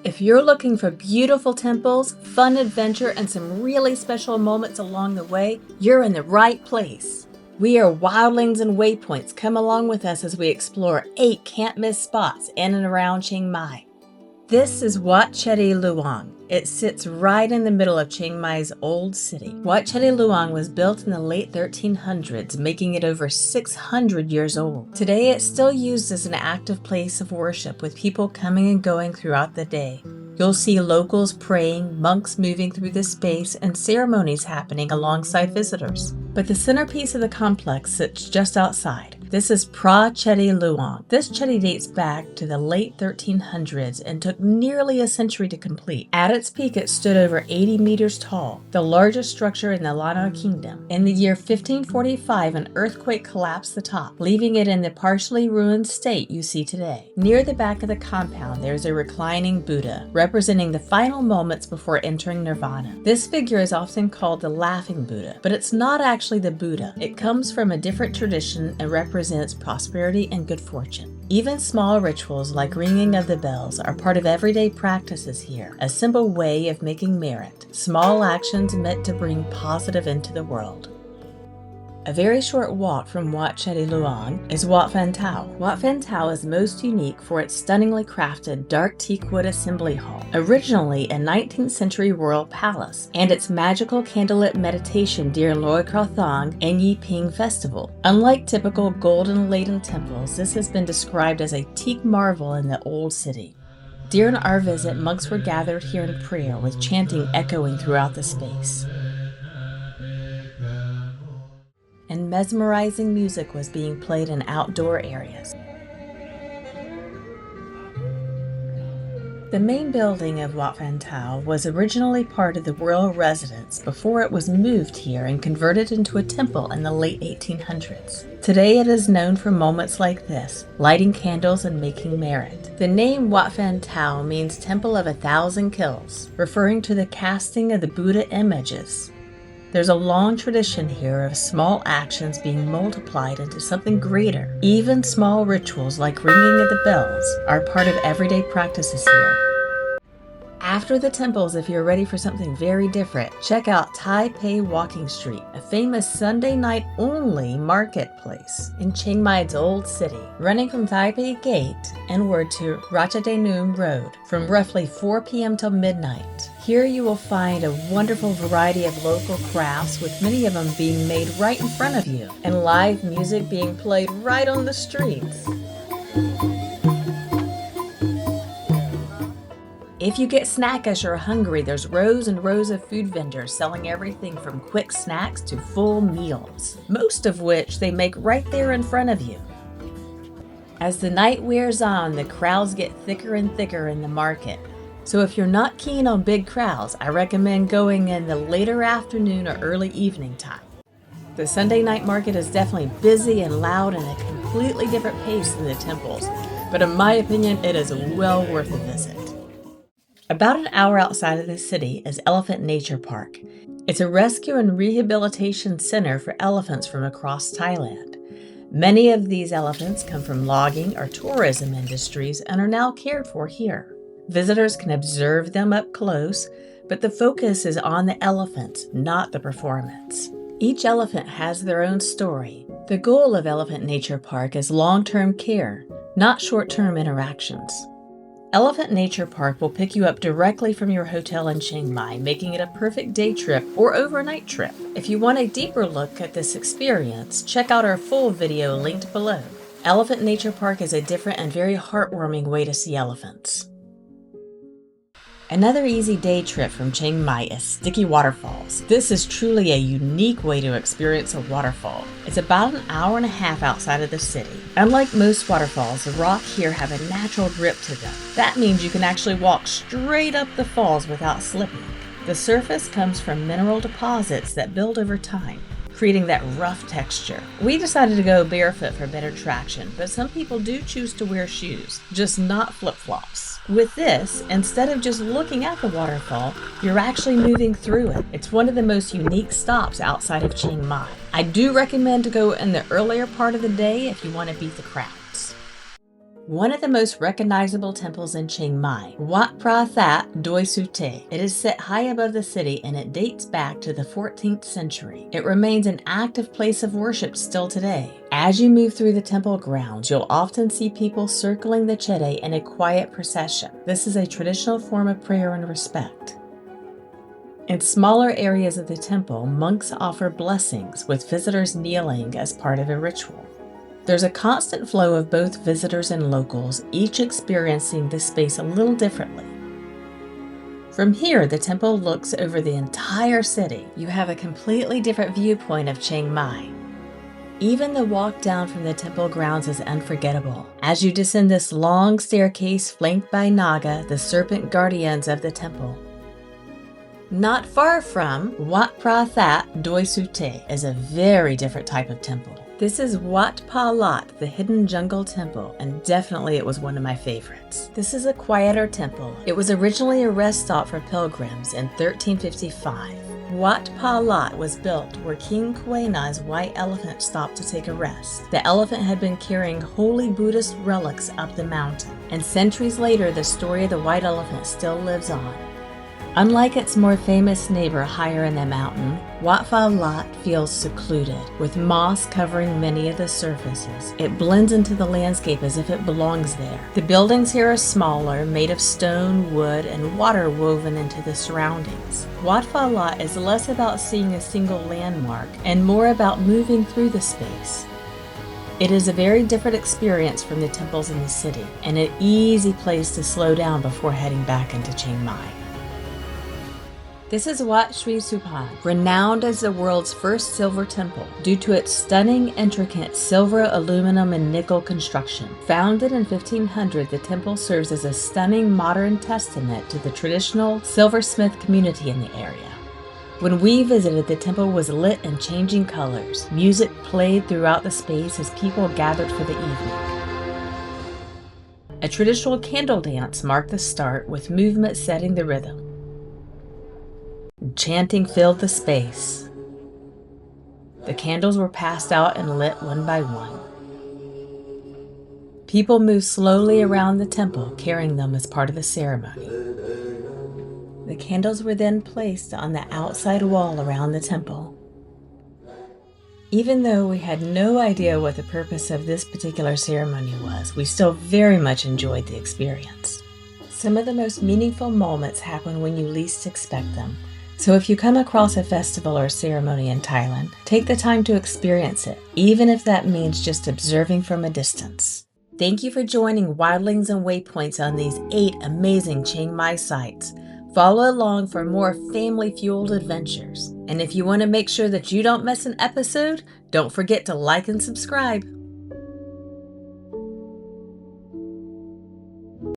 If you're looking for beautiful temples, fun adventure, and some really special moments along the way, you're in the right place. We are wildlings and waypoints. Come along with us as we explore 8 can't-miss spots in and around Chiang Mai. This is Wat Chedi Luang. It sits right in the middle of Chiang Mai's old city. Wat Chedi Luang was built in the late 1300s, making it over 600 years old. Today, it's still used as an active place of worship, with people coming and going throughout the day. You'll see locals praying, monks moving through the space, and ceremonies happening alongside visitors. But the centerpiece of the complex sits just outside. This is Phra Chedi Luang. This chedi dates back to the late 1300s and took nearly a century to complete. At its peak, it stood over 80 meters tall, the largest structure in the Lanna Kingdom. In the year 1545, an earthquake collapsed the top, leaving it in the partially ruined state you see today. Near the back of the compound, there's a reclining Buddha, representing the final moments before entering nirvana. This figure is often called the Laughing Buddha, but it's not actually the Buddha. It comes from a different tradition and represents prosperity and good fortune. Even small rituals like ringing of the bells are part of everyday practices here, a simple way of making merit, small actions meant to bring positive into the world. A very short walk from Wat Chedi Luang is Wat Phantao. Wat Phantao is most unique for its stunningly crafted dark teak wood assembly hall, originally a 19th century royal palace, and its magical candlelit meditation during Loi Krathong and Yi Ping festival. Unlike typical golden-laden temples, this has been described as a teak marvel in the old city. During our visit, monks were gathered here in prayer, with chanting echoing throughout the space. And mesmerizing music was being played in outdoor areas. The main building of Wat Phantao was originally part of the royal residence before it was moved here and converted into a temple in the late 1800s. Today it is known for moments like this, lighting candles and making merit. The name Wat Phantao means Temple of 1,000 Kills, referring to the casting of the Buddha images. There's a long tradition here of small actions being multiplied into something greater. Even small rituals like ringing of the bells are part of everyday practices here. After the temples, if you're ready for something very different, check out Taipei Walking Street, a famous Sunday night only marketplace in Chiang Mai's old city, running from Taipei Gate inward to Ratchadanum Road from roughly 4 p.m. till midnight. Here you will find a wonderful variety of local crafts, with many of them being made right in front of you, and live music being played right on the streets. If you get snackish or hungry, there's rows and rows of food vendors selling everything from quick snacks to full meals, most of which they make right there in front of you. As the night wears on, the crowds get thicker and thicker in the market. So if you're not keen on big crowds, I recommend going in the later afternoon or early evening time. The Sunday night market is definitely busy and loud and a completely different pace than the temples, but in my opinion, it is well worth a visit. About an hour outside of the city is Elephant Nature Park. It's a rescue and rehabilitation center for elephants from across Thailand. Many of these elephants come from logging or tourism industries and are now cared for here. Visitors can observe them up close, but the focus is on the elephants, not the performance. Each elephant has their own story. The goal of Elephant Nature Park is long-term care, not short-term interactions. Elephant Nature Park will pick you up directly from your hotel in Chiang Mai, making it a perfect day trip or overnight trip. If you want a deeper look at this experience, check out our full video linked below. Elephant Nature Park is a different and very heartwarming way to see elephants. Another easy day trip from Chiang Mai is Sticky Waterfalls. This is truly a unique way to experience a waterfall. It's about an hour and a half outside of the city. Unlike most waterfalls, the rock here have a natural grip to them. That means you can actually walk straight up the falls without slipping. The surface comes from mineral deposits that build over time, creating that rough texture. We decided to go barefoot for better traction, but some people do choose to wear shoes, just not flip-flops. With this, instead of just looking at the waterfall, you're actually moving through it. It's one of the most unique stops outside of Chiang Mai. I do recommend to go in the earlier part of the day if you want to beat the crowds. One of the most recognizable temples in Chiang Mai, Wat Pha Lat Doi Sute. It is set high above the city and it dates back to the 14th century. It remains an active place of worship still today. As you move through the temple grounds, you'll often see people circling the Chedi in a quiet procession. This is a traditional form of prayer and respect. In smaller areas of the temple, monks offer blessings, with visitors kneeling as part of a ritual. There's a constant flow of both visitors and locals, each experiencing this space a little differently. From here, the temple looks over the entire city. You have a completely different viewpoint of Chiang Mai. Even the walk down from the temple grounds is unforgettable. As you descend this long staircase flanked by Naga, the serpent guardians of the temple. Not far from Wat Pha Lat Doi Sute is a very different type of temple. This is Wat Pha Lat, the hidden jungle temple, and definitely it was one of my favorites. This is a quieter temple. It was originally a rest stop for pilgrims in 1355. Wat Pha Lat was built where King Kuena's white elephant stopped to take a rest. The elephant had been carrying holy Buddhist relics up the mountain, and centuries later the story of the white elephant still lives on. Unlike its more famous neighbor higher in the mountain, Wat Pha Lat feels secluded, with moss covering many of the surfaces. It blends into the landscape as if it belongs there. The buildings here are smaller, made of stone, wood, and water woven into the surroundings. Wat Pha Lat is less about seeing a single landmark and more about moving through the space. It is a very different experience from the temples in the city, and an easy place to slow down before heading back into Chiang Mai. This is Wat Chedi Suphan, renowned as the world's first silver temple due to its stunning, intricate silver, aluminum, and nickel construction. Founded in 1500, the temple serves as a stunning modern testament to the traditional silversmith community in the area. When we visited, the temple was lit in changing colors. Music played throughout the space as people gathered for the evening. A traditional candle dance marked the start, with movement setting the rhythm. Chanting filled the space. The candles were passed out and lit one by one. People moved slowly around the temple, carrying them as part of the ceremony. The candles were then placed on the outside wall around the temple. Even though we had no idea what the purpose of this particular ceremony was, we still very much enjoyed the experience. Some of the most meaningful moments happen when you least expect them. So if you come across a festival or ceremony in Thailand, take the time to experience it, even if that means just observing from a distance. Thank you for joining Wildlings and Waypoints on these 8 amazing Chiang Mai sites. Follow along for more family-fueled adventures. And if you want to make sure that you don't miss an episode, don't forget to like and subscribe.